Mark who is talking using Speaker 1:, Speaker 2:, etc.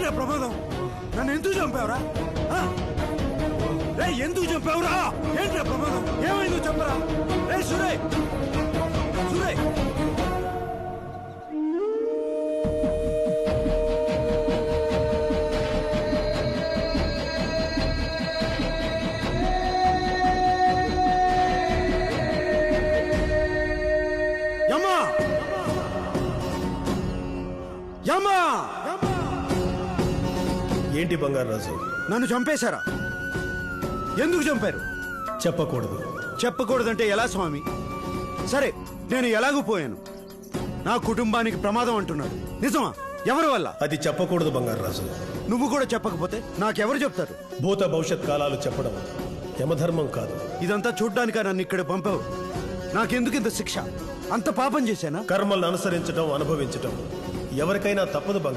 Speaker 1: ఏంట్రా ప్రమాదం? నన్ను ఎందుకు చంపావురా? రే ఎందుకు చంపావురా? ఏంట్రా ప్రమాదం? ఏమైందో చెప్పరా? రే సురే సురే యమ్మా యమ్మా
Speaker 2: ఏంటి బంగారాజు?
Speaker 1: నన్ను చంపేశారా? ఎందుకు చంపారు?
Speaker 2: చెప్పకూడదు.
Speaker 1: చెప్పకూడదంటే ఎలా స్వామి? సరే నేను ఎలాగూ పోయాను, నా కుటుంబానికి ప్రమాదం అంటున్నాడు, నిజమా? ఎవరి వల్ల?
Speaker 2: అది చెప్పకూడదు బంగారాజు.
Speaker 1: నువ్వు కూడా చెప్పకపోతే నాకెవరు చెప్తారు?
Speaker 2: భూత భవిష్యత్ కాలాలు చెప్పడం యమధర్మం కాదు.
Speaker 1: ఇదంతా చూడ్డానికా నన్ను ఇక్కడ పంపావు? నాకెందుకు ఇంత శిక్ష? అంత పాపం చేశానా?
Speaker 2: కర్మలను అనుసరించడం, అనుభవించటం ఎవరికైనా తప్పదు బంగారు.